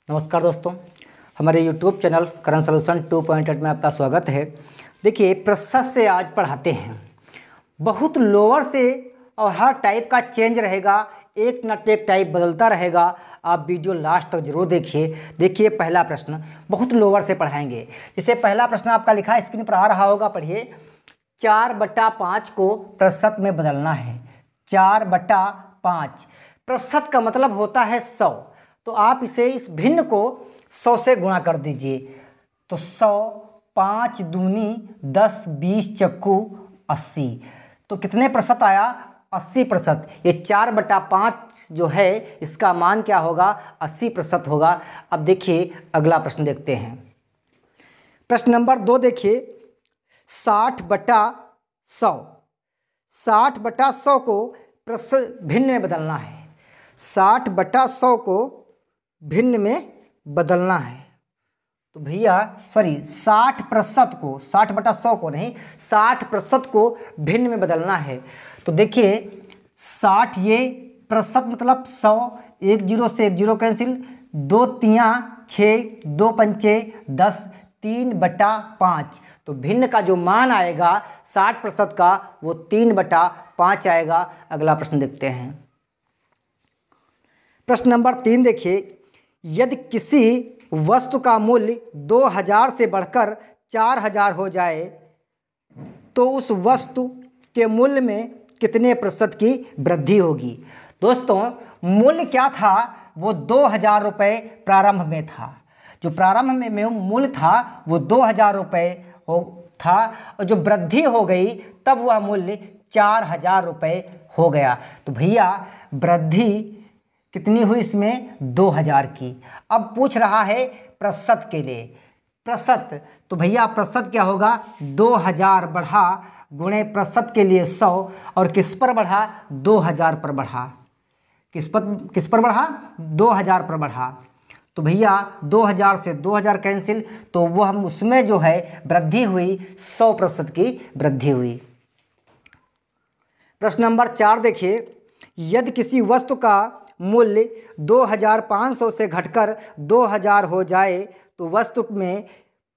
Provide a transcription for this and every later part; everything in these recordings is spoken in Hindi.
नमस्कार दोस्तों, हमारे YouTube चैनल करंट सॉल्यूशन 2.8 में आपका स्वागत है। देखिए, प्रतिशत से आज पढ़ाते हैं। बहुत लोअर से और हर टाइप का चेंज रहेगा, एक न एक टाइप बदलता रहेगा। आप वीडियो लास्ट तक जरूर देखिए। देखिए, पहला प्रश्न बहुत लोअर से पढ़ाएंगे। जैसे पहला प्रश्न आपका लिखा है, स्क्रीन पर आ रहा होगा, पढ़िए। 4/5 को प्रतिशत में बदलना है। 4/5 प्रतिशत का मतलब होता है 100। तो आप इसे इस भिन्न को 100 से गुणा कर दीजिए। तो 100, 5 दूनी 10, 20 चक्कू 80। तो कितने प्रतिशत आया? 80%। ये 4/5 जो है इसका मान क्या होगा? 80% होगा। अब देखिए अगला प्रश्न देखते हैं। प्रश्न नंबर 2 देखिए, 60/100। 60/100 को भिन्न में बदलना है। 60/100 को भिन्न में बदलना है। तो भैया 60% को, 60/100 को नहीं, 60% को भिन्न में बदलना है। तो देखिए 60 ये प्रतिशत मतलब 100, 1 0 से 1 0 कैंसिल, 2 3 6, 2 5 10, 3/5। तो भिन्न का जो मान आएगा 60% का वो 3/5 आएगा। अगला प्रश्न देखते हैं। प्रश्न नंबर 3 देखिए, यदि किसी वस्तु का मूल्य 2000 से बढ़कर 4000 हो जाए तो उस वस्तु के मूल्य में कितने प्रतिशत की वृद्धि होगी? दोस्तों, मूल्य क्या था? वो 2000 रुपये प्रारंभ में था। जो प्रारंभ में मूल्य था वो 2000 रुपये था, और जो वृद्धि हो गई तब वह मूल्य 4000 रुपये हो गया। तो भैया वृद्धि कितनी हुई इसमें? 2000 की। अब पूछ रहा है प्रतिशत के लिए। प्रतिशत, तो भैया प्रतिशत क्या होगा? 2000 बढ़ा गुणे प्रतिशत के लिए 100, और किस पर बढ़ा? 2000 पर बढ़ा। किस पर बढ़ा? 2000 पर बढ़ा। तो भैया 2000 से 2000 कैंसिल, तो वो हम उसमें जो है वृद्धि हुई, 100% की वृद्धि हुई। प्रश्न नंबर 4 देखिए, यदि किसी वस्तु का मूल्य 2500 से घटकर 2000 हो जाए तो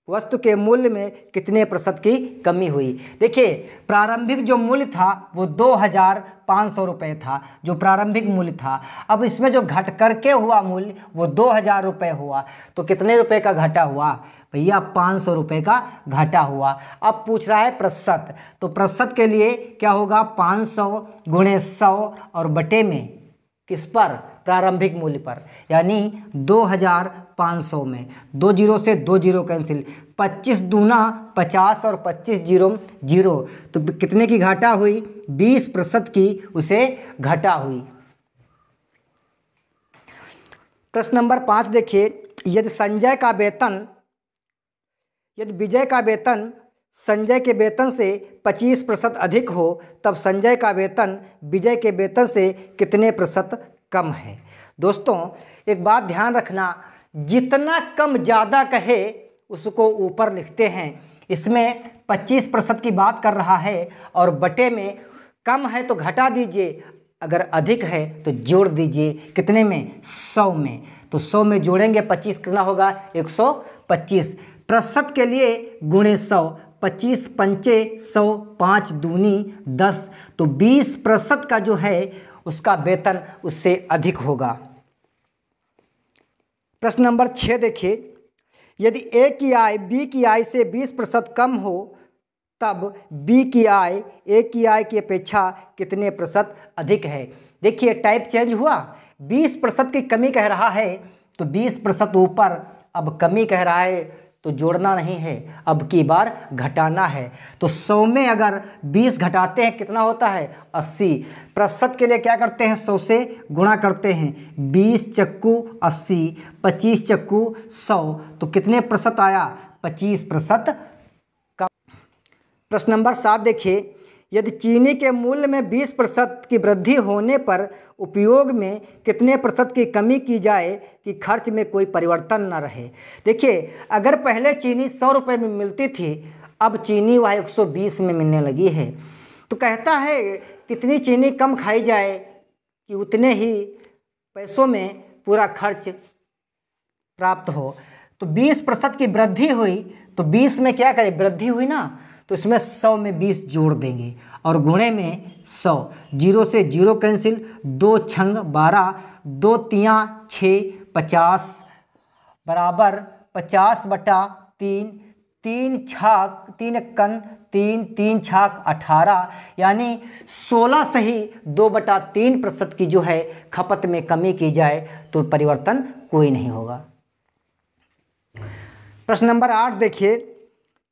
वस्तु के मूल्य में कितने प्रतिशत की कमी हुई? देखिए, प्रारंभिक जो मूल्य था वो 2500 रुपये था, जो प्रारंभिक मूल्य था। अब इसमें जो घट करके हुआ मूल्य वो 2000 रुपये हुआ। तो कितने रुपए का घटा हुआ? भैया 500 रुपये का घटा हुआ। अब पूछ रहा है प्रतिशत, तो प्रतिशत के लिए क्या होगा? 500 गुणे 100 और बटे में किस पर? प्रारंभिक मूल्य पर, यानी 2500 में 2 0 से 2 0 कैंसिल, 25 दूना 50 और 25 0 0। तो कितने की घाटा हुई? 20% की उसे घाटा हुई। प्रश्न नंबर 5 देखिए, यदि विजय का वेतन संजय के वेतन से 25% अधिक हो तब संजय का वेतन विजय के वेतन से कितने प्रतिशत कम है? दोस्तों, एक बात ध्यान रखना, जितना कम ज़्यादा कहे उसको ऊपर लिखते हैं। इसमें 25% की बात कर रहा है, और बटे में कम है तो घटा दीजिए, अगर अधिक है तो जोड़ दीजिए। कितने में? 100 में। तो 100 में जोड़ेंगे 25, कितना होगा? 125। प्रतिशत के लिए गुणे 100, 25 पंचे 100, 5 दूनी 10। तो 20% का जो है उसका वेतन उससे अधिक होगा। प्रश्न नंबर 6 देखिए, यदि ए की आय बी की आय से 20% कम हो तब बी की आय ए की आय की अपेक्षा कितने प्रतिशत अधिक है? देखिए टाइप चेंज हुआ, 20% की कमी कह रहा है तो 20% ऊपर, अब कमी कह रहा है तो जोड़ना नहीं है, अब की बार घटाना है। तो 100 में अगर 20 घटाते हैं कितना होता है? 80। प्रतिशत के लिए क्या करते हैं? 100 से गुणा करते हैं। 20 चक्कू 80, 25 चक्कू 100। तो कितने प्रतिशत आया? 25% का। प्रश्न नंबर 7 देखिए, यदि चीनी के मूल्य में 20% की वृद्धि होने पर उपयोग में कितने प्रतिशत की कमी की जाए कि खर्च में कोई परिवर्तन न रहे? देखिए, अगर पहले चीनी 100 रुपये में मिलती थी, अब चीनी वह 120 में मिलने लगी है। तो कहता है कितनी चीनी कम खाई जाए कि उतने ही पैसों में पूरा खर्च प्राप्त हो। तो 20% की वृद्धि हुई, तो 20 में क्या करें, वृद्धि हुई ना, तो इसमें 100 में 20 जोड़ देंगे और गुणे में 100, 0 से 0 कैंसिल, 2 छंग 12, 2 तियाँ 6, 50 बराबर 50/3, 3 छाक 3 कन 3, 3 छाक 18, यानी 16 से ही 2/3% की जो है खपत में कमी की जाए तो परिवर्तन कोई नहीं होगा। प्रश्न नंबर 8 देखिए,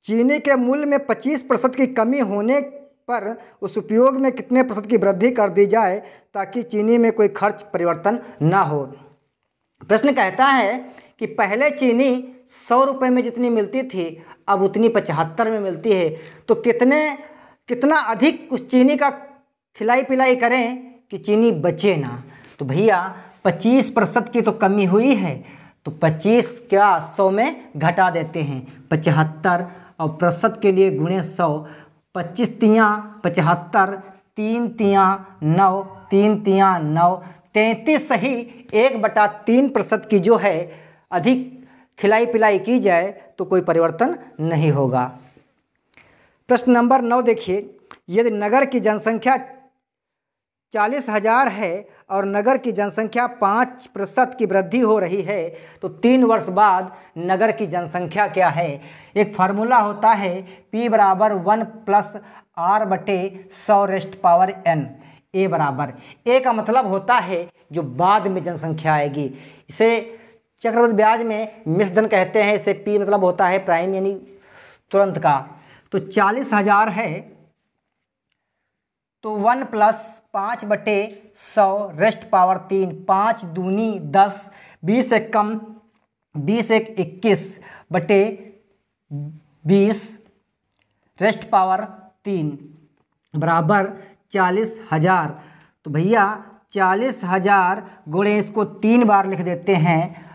चीनी के मूल्य में 25% की कमी होने पर उस उपयोग में कितने प्रतिशत की वृद्धि कर दी जाए ताकि चीनी में कोई खर्च परिवर्तन ना हो। प्रश्न कहता है कि पहले चीनी 100 रुपये में जितनी मिलती थी अब उतनी 75 में मिलती है, तो कितना अधिक उस चीनी का खिलाई पिलाई करें कि चीनी बचे ना। तो भैया 25% की तो कमी हुई है, तो 25 क्या 100 में घटा देते हैं 75 और प्रतिशत के लिए गुणे 100, 25 तियाँ 75, 3 तियाँ 9, 3 तियाँ 9, 33 सही 1/3% की जो है अधिक खिलाई पिलाई की जाए तो कोई परिवर्तन नहीं होगा। प्रश्न नंबर 9 देखिए, यदि नगर की जनसंख्या 40,000 है और नगर की जनसंख्या 5% की वृद्धि हो रही है तो 3 वर्ष बाद नगर की जनसंख्या क्या है। एक फार्मूला होता है P बराबर 1 + R/100⁻n। ए बराबर, ए का मतलब होता है जो बाद में जनसंख्या आएगी, इसे चक्रवृद्धि ब्याज में मिश्रधन कहते हैं। इसे P मतलब होता है प्राइम यानी तुरंत का। तो 40,000 है तो 1 + 5/100⁻3, 5 दूनी 10, 20 से कम 20 एक 21/20⁻3 बराबर 40,000। तो भैया 40,000 गुणे इसको 3 बार लिख देते हैं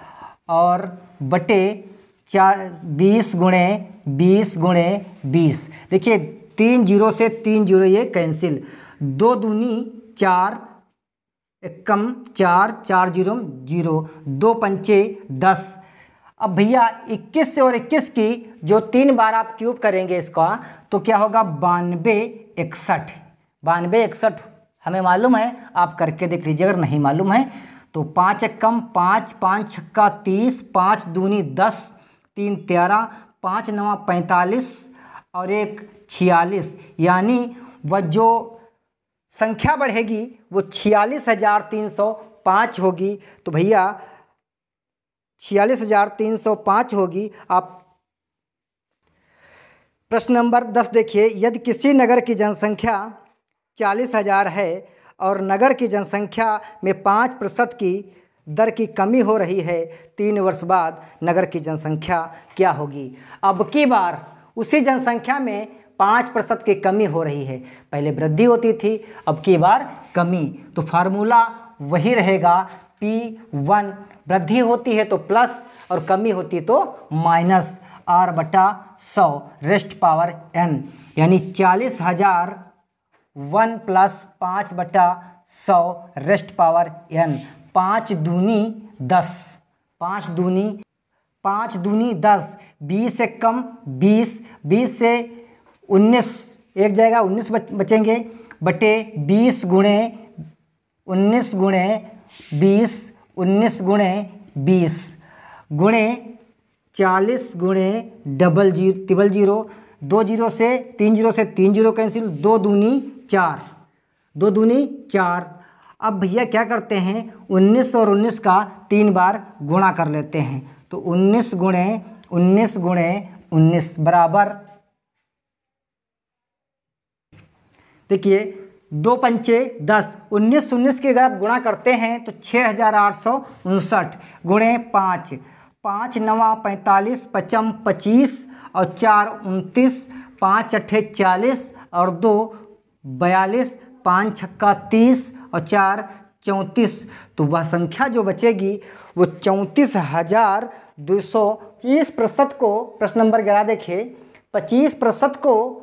और बटे 20 गुणे 20 गुणे 20। देखिए 3 0 से 3 0 ये कैंसिल, 2 दूनी 4, एकम 4, 4 0 0, 2 पंचे 10। अब भैया 21 से और 21 की जो 3 बार आप क्यूब करेंगे इसका तो क्या होगा 92 61। 92 61 हमें मालूम है, आप करके देख लीजिए अगर नहीं मालूम है तो। 5 एकम 5, 5 छक्का 30, 5 दूनी 10, 3 13, 5 9 45 और 1 46, यानी वह जो संख्या बढ़ेगी वो 46,305 होगी। तो भैया 46,305 होगी। आप प्रश्न नंबर 10 देखिए, यदि किसी नगर की जनसंख्या 40,000 है और नगर की जनसंख्या में 5% की दर की कमी हो रही है, 3 वर्ष बाद नगर की जनसंख्या क्या होगी। अब की बार उसी जनसंख्या में 5% की कमी हो रही है, पहले वृद्धि होती थी अब की बार कमी, तो फार्मूला वही रहेगा P1। वृद्धि होती है तो प्लस और कमी होती तो माइनस R/100⁻n, यानी 40,000 1 + 5/100⁻n। 5 दूनी 10, 5 दूनी 10, 20 से कम 20, 20 से 19 एक जाएगा 19 बचेंगे बटे 20 गुणे 19 गुणे 20, 19 गुणे 20 गुणे 40 गुणे 00, 2 0 से 3 0 से 3 0 कैंसिल, 2 दूनी 4, 2 दूनी 4। अब भैया क्या करते हैं 19 और 19 का 3 बार गुणा कर लेते हैं, तो 19 गुणे 19 गुणे 19 बराबर, देखिए 2 पंचे 10, 19 19 के अगर आप गुणा करते हैं तो 6,859 गुणे 5, 5 9 45, 5 25 और 4 29, 5 8 40 और 2 42, 5 छक्का 30 और 4 34। तो वह संख्या जो बचेगी वो 34,230% को, प्रश्न नंबर 11 देखिए, 25% को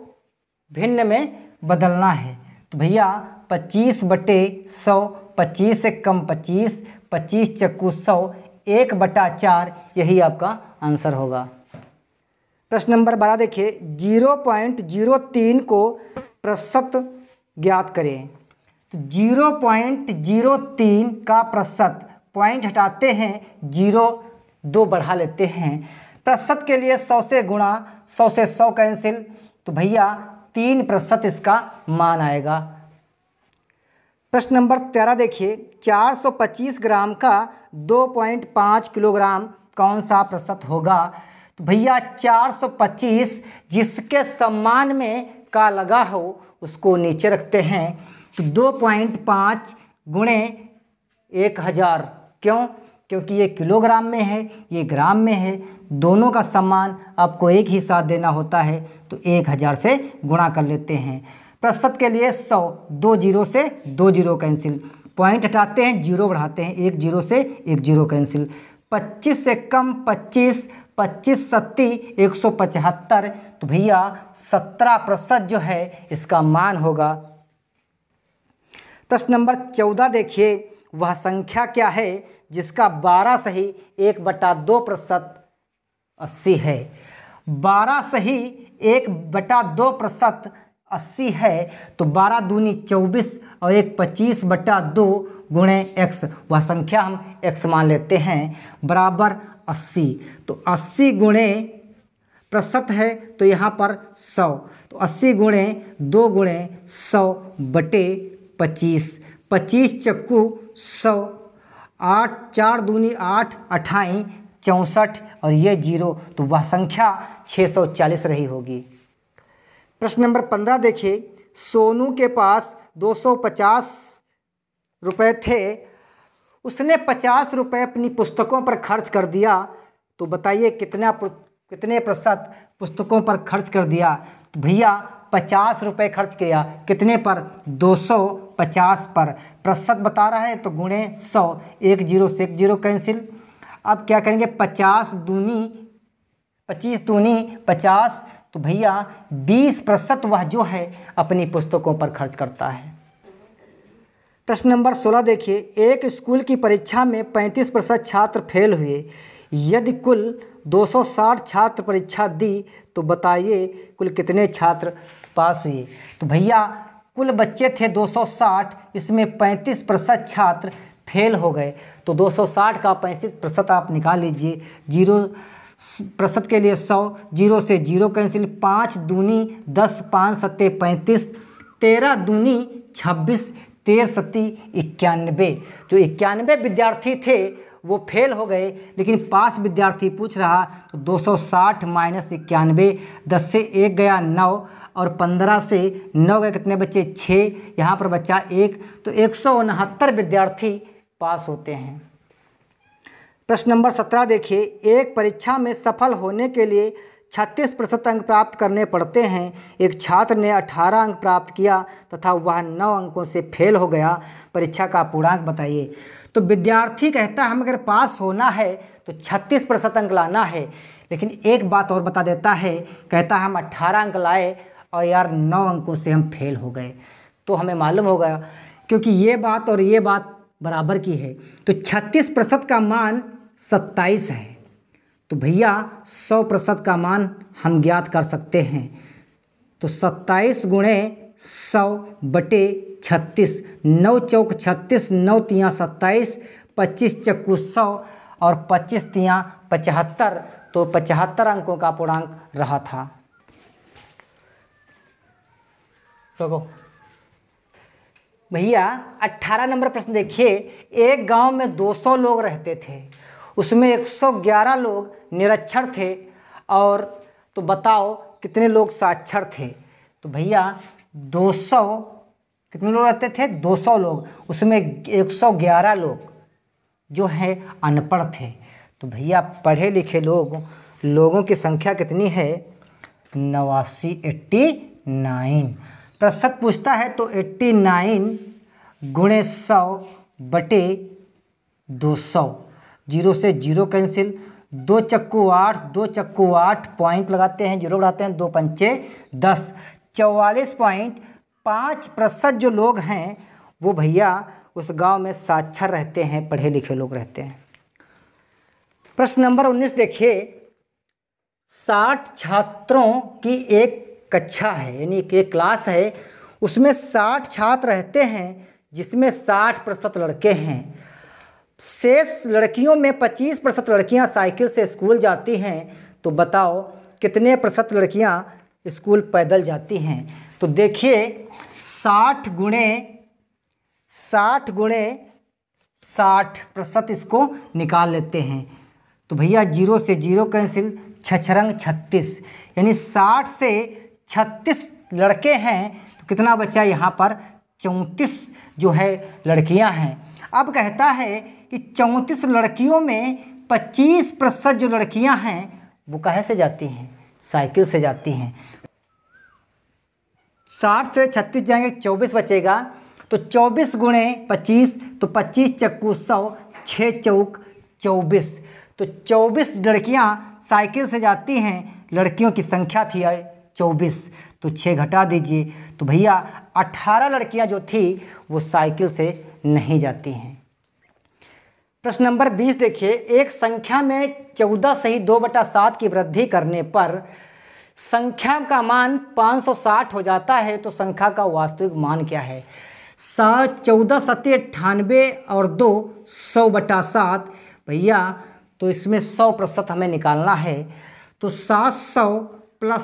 भिन्न में बदलना है। तो भैया 25/100, 25 से कम 25, 25 चक्कू 100, 1/4 यही आपका आंसर होगा। प्रश्न नंबर 12 देखिए, 0.03 को प्रतिशत ज्ञात करें। तो 0.03 का प्रतिशत, पॉइंट हटाते हैं, 2 बढ़ा लेते हैं। प्रतिशत के लिए 100 से गुणा, 100 से 100 कैंसिल, तो भैया 3% इसका मान आएगा। प्रश्न नंबर 13 देखिए, 425 ग्राम का 2.5 किलोग्राम कौन सा प्रतिशत होगा। तो भैया 425 जिसके सम्मान में का लगा हो उसको नीचे रखते हैं। तो 2.5 गुणे 1000, क्यों? क्योंकि ये किलोग्राम में है, ये ग्राम में है, दोनों का सम्मान आपको एक ही साथ देना होता है, तो 1000 से गुणा कर लेते हैं। प्रतिशत के लिए 100, 2 जीरो से 2 जीरो कैंसिल, पॉइंट हटाते हैं, 0 बढ़ाते हैं, 1 जीरो से 1 जीरो कैंसिल। 25 से कम 25, 25 सत्ती 175, तो भैया 17% जो है इसका मान होगा। प्रश्न नंबर 14 देखिए, वह संख्या क्या है जिसका 12 सही 1/2% 80 है। 12 सही 1/2% 80 है, तो 12 दूनी 24 और 1 25/2 गुणे x, वह संख्या हम x मान लेते हैं, बराबर 80। तो 80 गुणे प्रतिशत है तो यहाँ पर 100, तो 80 गुणे 2 गुणे 100 बटे 25, 25 चक्कू 100, 8 4 दूनी 8, 28 64 और ये 0, तो वह संख्या 640 रही होगी। प्रश्न नंबर 15 देखिए, सोनू के पास 250 रुपये थे, उसने 50 रुपये अपनी पुस्तकों पर खर्च कर दिया, तो बताइए कितने प्रतिशत पुस्तकों पर खर्च कर दिया। तो भैया 50 रुपये खर्च किया, कितने पर? 250 पर। प्रतिशत बता रहा है तो गुणे 100, 1 जीरो से 1 जीरो कैंसिल। अब क्या करेंगे, 25 दूनी 50, तो भैया 20% वह जो है अपनी पुस्तकों पर खर्च करता है। प्रश्न नंबर 16 देखिए, एक स्कूल की परीक्षा में 35% छात्र फेल हुए, यदि कुल 260 छात्र परीक्षा दी तो बताइए कुल कितने छात्र पास हुए। तो भैया कुल बच्चे थे 260, इसमें 35% छात्र फेल हो गए, तो 260 का 35% आप निकाल लीजिए। 0% के लिए 100, 0 से 0 कैंसिल, 5 दूनी 10, 5 सत्ते 35, 13 दूनी 26, 13 सत्ती 91। जो 91 विद्यार्थी थे वो फेल हो गए, लेकिन पास विद्यार्थी पूछ रहा, तो 260 माइनस 91, 10 से 1 गया 9 और 15 से 9 गए, कितने बच्चे? 6, यहाँ पर बच्चा 1, तो 169 विद्यार्थी पास होते हैं। प्रश्न नंबर 17 देखिए, एक परीक्षा में सफल होने के लिए 36% अंक प्राप्त करने पड़ते हैं। एक छात्र ने 18 अंक प्राप्त किया तथा वह 9 अंकों से फेल हो गया, परीक्षा का पूर्णांक बताइए। तो विद्यार्थी कहता है हम अगर पास होना है तो 36% अंक लाना है, लेकिन एक बात और बता देता है, कहता है हम 18 अंक लाए और यार 9 अंकों से हम फेल हो गए। तो हमें मालूम होगा, क्योंकि ये बात और ये बात बराबर की है, तो 36% का मान 27 है, तो भैया 100% का मान हम ज्ञात कर सकते हैं। तो 27 गुणे 100 बटे 36, 9 चौक 36, 9 तियाँ 27, 25 चक्कू 100 और 25 तियाँ 75, तो 75 अंकों का पूर्णांक रहा था। तो भैया 18 नंबर प्रश्न देखिए, एक गांव में 200 लोग रहते थे, उसमें 111 लोग निरक्षर थे, और तो बताओ कितने लोग साक्षर थे। तो भैया 200 कितने लोग रहते थे? 200 लोग, उसमें 111 लोग जो है अनपढ़ थे। तो भैया पढ़े लिखे लोगों की संख्या कितनी है? 89। प्रतिशत पूछता है तो 89 गुणे 100 बटे 200, 0 से 0 कैंसिल, 2 चक्कू 8, 2 चक्कू 8, पॉइंट लगाते हैं, 0 बढ़ाते हैं, 2 पंचे 10, 44.5% जो लोग हैं वो भैया उस गांव में साक्षर रहते हैं, पढ़े लिखे लोग रहते हैं। प्रश्न नंबर 19 देखिए, 60 छात्रों की एक कक्षा है, यानी कि एक क्लास है, उसमें 60 छात्र रहते हैं जिसमें 60% लड़के हैं। शेष लड़कियों में 25% लड़कियां साइकिल से स्कूल जाती हैं, तो बताओ कितने प्रतिशत लड़कियां स्कूल पैदल जाती हैं। तो देखिए 60 गुणे 60% इसको निकाल लेते हैं। तो भैया 0 से 0 कैंसिल, 6 36, यानी 60 से 36 लड़के हैं, तो कितना बचा यहाँ पर 34 जो है लड़कियां हैं। अब कहता है कि 34 लड़कियों में 25% जो लड़कियां हैं वो काहे से जाती हैं, साइकिल से जाती हैं। 60 से 36 जाएंगे, 24 बचेगा, तो 24 गुणे 25, तो 25 चक्कू 100, 6 चौक 24, तो 24 लड़कियां साइकिल से जाती हैं। लड़कियों की संख्या थी 24, तो 6 घटा दीजिए, तो भैया 18 लड़कियां जो थी वो साइकिल से नहीं जाती हैं। प्रश्न नंबर 20 देखिए, एक संख्या में 14 सही 2/7 की वृद्धि करने पर संख्या का मान 560 हो जाता है, तो संख्या का वास्तविक मान क्या है। 14 सत्ते 98 और 2 100/7, भैया तो इसमें 100% हमें निकालना है। तो 700 +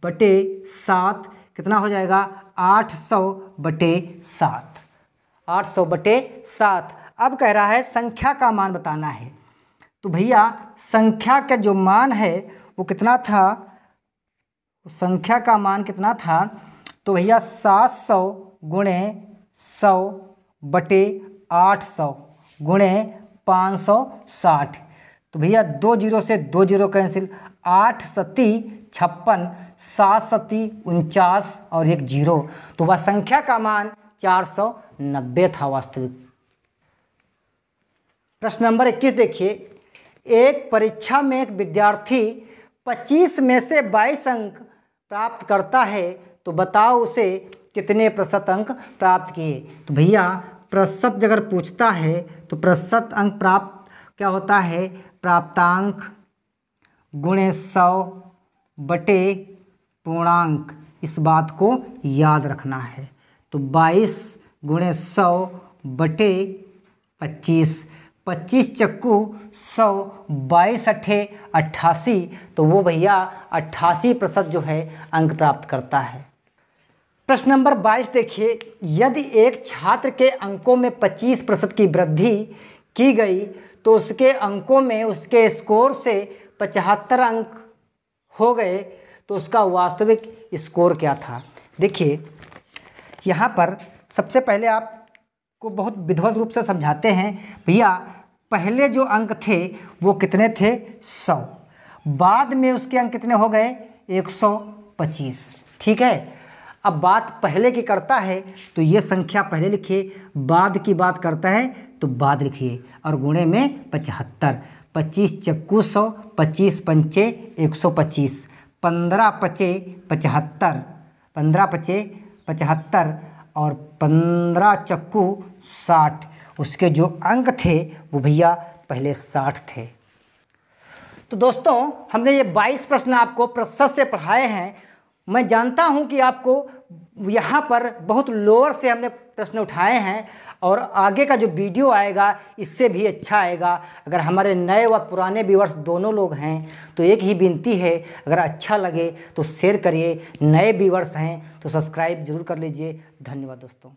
100/7 कितना हो जाएगा, 800/7, 800/7। अब कह रहा है संख्या का मान बताना है, तो भैया संख्या का जो मान है वो कितना था, संख्या का मान कितना था, तो भैया 700 गुणे 100/800 गुणे 560, तो भैया 2 0 से 2 0 कैंसिल, 8 सत्ती 56, 7 सत्ती 49 और 1 0, तो वह संख्या का मान 490 था वास्तविक। प्रश्न नंबर 21 देखिए, एक परीक्षा में एक विद्यार्थी 25 में से 22 अंक प्राप्त करता है, तो बताओ उसे कितने प्रतिशत अंक प्राप्त किए। तो भैया प्रतिशत अगर पूछता है तो प्रतिशत अंक प्राप्त क्या होता है, प्राप्तांक गुणे 100/पूर्णांक, इस बात को याद रखना है। तो 22 गुणे 100/25, 25 चक्कू 100, 22 अट्ठे 88, तो वो भैया 88% जो है अंक प्राप्त करता है। प्रश्न नंबर 22 देखिए, यदि एक छात्र के अंकों में 25% की वृद्धि की गई तो उसके अंकों में उसके स्कोर से 75 अंक हो गए, तो उसका वास्तविक स्कोर क्या था। देखिए यहाँ पर सबसे पहले आपको बहुत विधिवत रूप से समझाते हैं। भैया पहले जो अंक थे वो कितने थे, 100, बाद में उसके अंक कितने हो गए, 125, ठीक है। अब बात पहले की करता है तो ये संख्या पहले लिखिए, बाद की बात करता है तो बाद लिखिए, और गुणे में 75, 25 चक्कू 100, 25 पंचे 125, 15 पचे 75, 15 पचे 75 और 15 चक्कू 60, उसके जो अंक थे वो भैया पहले 60 थे। तो दोस्तों हमने ये 22 प्रश्न आपको प्रतिशत से पढ़ाए हैं। मैं जानता हूं कि आपको यहाँ पर बहुत लोअर से हमने प्रश्न उठाए हैं, और आगे का जो वीडियो आएगा इससे भी अच्छा आएगा। अगर हमारे नए व पुराने व्यूअर्स दोनों लोग हैं तो एक ही विनती है, अगर अच्छा लगे तो शेयर करिए, नए व्यूअर्स हैं तो सब्सक्राइब जरूर कर लीजिए। धन्यवाद दोस्तों।